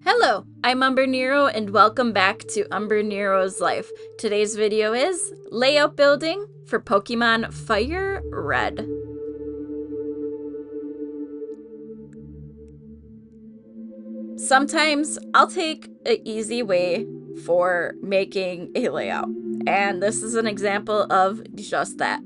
Hello, I'm Umbrenero and welcome back to Umbrenero's Life. Today's video is layout building for Pokemon FireRed. Sometimes I'll take an easy way for making a layout, and this is an example of just that.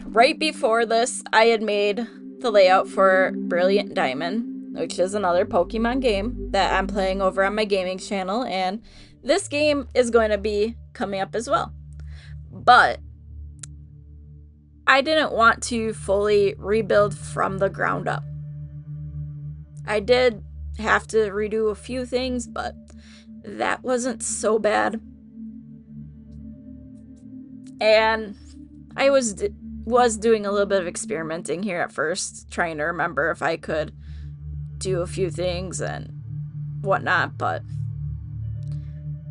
Right before this, I had made the layout for Brilliant Diamond, which is another Pokemon game that I'm playing over on my gaming channel, and this game is going to be coming up as well. But I didn't want to fully rebuild from the ground up. I did have to redo a few things, but that wasn't so bad. And I was doing a little bit of experimenting here at first, trying to remember if I could do a few things and whatnot, but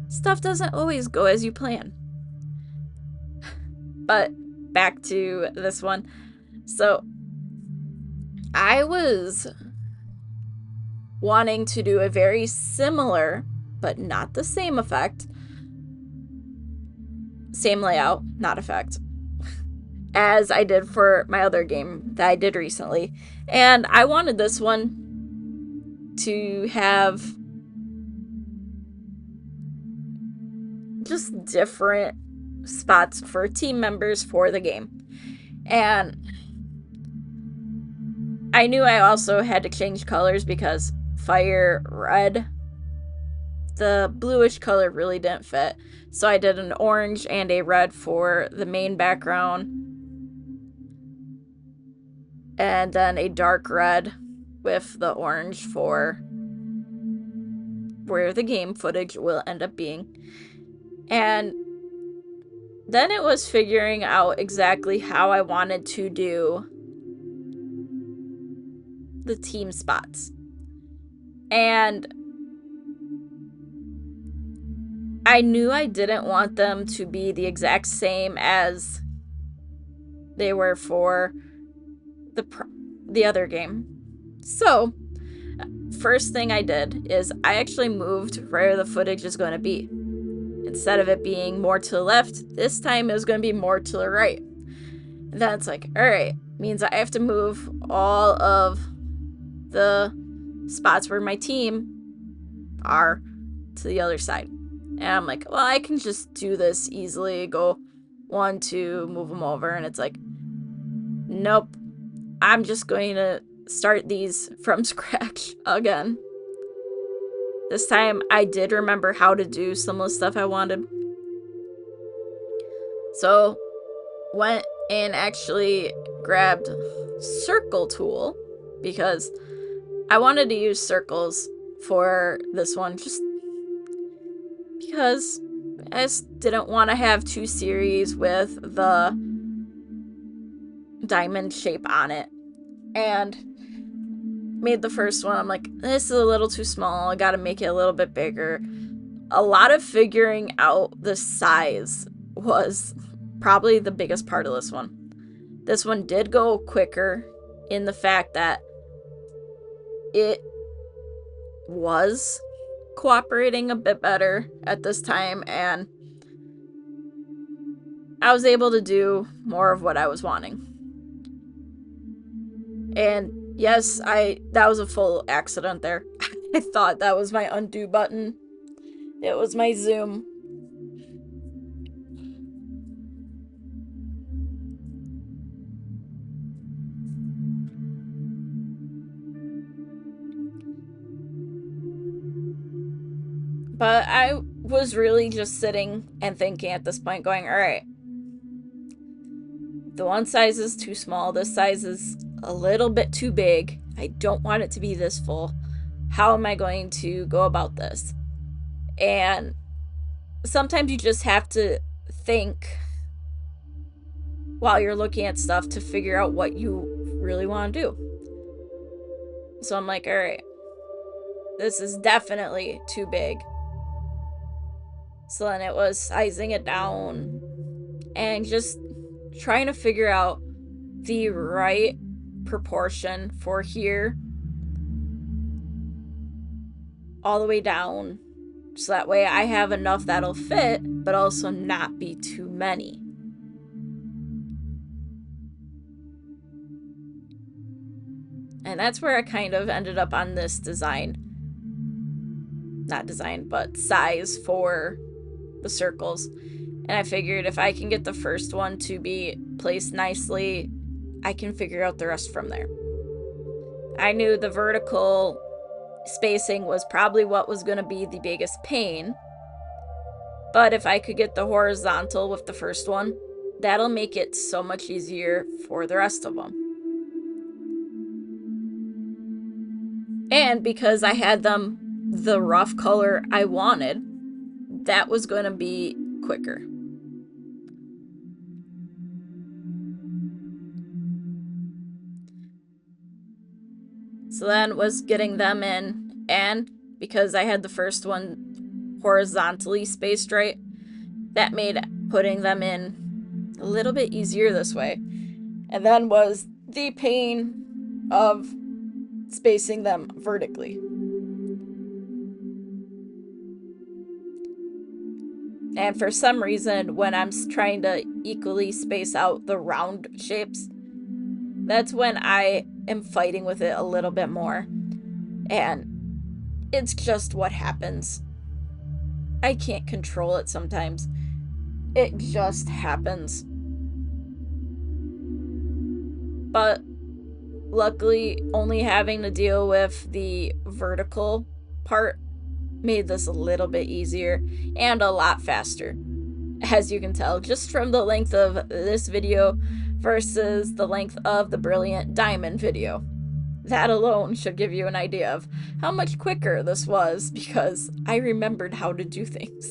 stuff doesn't always go as you plan. But back to this one. So I was wanting to do a very similar, but not the same effect, same layout, not effect, as I did for my other game that I did recently. And I wanted this one to have just different spots for team members for the game. And I knew I also had to change colors because FireRed, the bluish color, really didn't fit. So I did an orange and a red for the main background, and then a dark red with the orange for where the game footage will end up being. And then it was figuring out exactly how I wanted to do the team spots. And I knew I didn't want them to be the exact same as they were for the other game. So, first thing I did is I actually moved where the footage is going to be. Instead of it being more to the left, this time it was going to be more to the right. And then it's like, alright, means I have to move all of the spots where my team are to the other side. And I'm like, well, I can just do this easily, go 1, 2, move them over, and it's like, nope, I'm just going to start these from scratch again. This time I did remember how to do some of the stuff I wanted. So went and actually grabbed circle tool because I wanted to use circles for this one just because I just didn't want to have 2 series with the diamond shape on it. And made the first one, I'm like, this is a little too small, I gotta make it a little bit bigger. A lot of figuring out the size was probably the biggest part of this one. This one did go quicker in the fact that it was cooperating a bit better at this time, and I was able to do more of what I was wanting. And yes, that was a full accident there. I thought that was my undo button. It was my zoom. But I was really just sitting and thinking at this point, going, alright, the one size is too small, this size is a little bit too big, I don't want it to be this full. How am I going to go about this? And sometimes you just have to think while you're looking at stuff to figure out what you really want to do. So I'm like, alright, this is definitely too big. So then it was sizing it down and just trying to figure out the right proportion for here all the way down, so that way I have enough that'll fit, but also not be too many. And that's where I kind of ended up on this design. Not design, but size for the circles. And I figured if I can get the first one to be placed nicely, I can figure out the rest from there. I knew the vertical spacing was probably what was going to be the biggest pain. But if I could get the horizontal with the first one, that'll make it so much easier for the rest of them. And because I had them the rough color I wanted, that was going to be quicker. So then was getting them in, and because I had the first one horizontally spaced right, that made putting them in a little bit easier this way. And then was the pain of spacing them vertically. And for some reason, when I'm trying to equally space out the round shapes, that's when I am fighting with it a little bit more. And it's just what happens. I can't control it sometimes. It just happens. But luckily, only having to deal with the vertical part made this a little bit easier and a lot faster. As you can tell, just from the length of this video versus the length of the Brilliant Diamond video. That alone should give you an idea of how much quicker this was, because I remembered how to do things.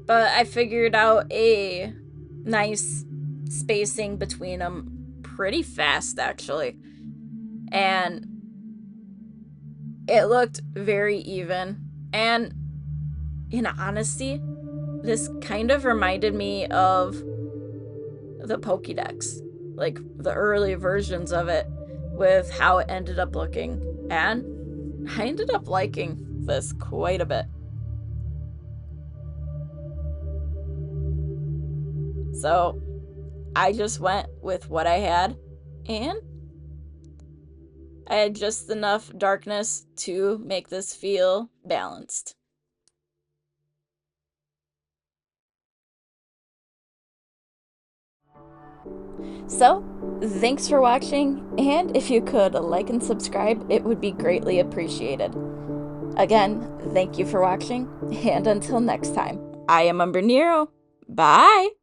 But I figured out a nice spacing between them pretty fast, actually. And it looked very even. And in honesty, this kind of reminded me of the Pokédex, like the early versions of it, with how it ended up looking. And I ended up liking this quite a bit. So I just went with what I had, and I had just enough darkness to make this feel balanced. So, thanks for watching, and if you could like and subscribe, it would be greatly appreciated. Again, thank you for watching, and until next time, I am Umbrenero. Bye!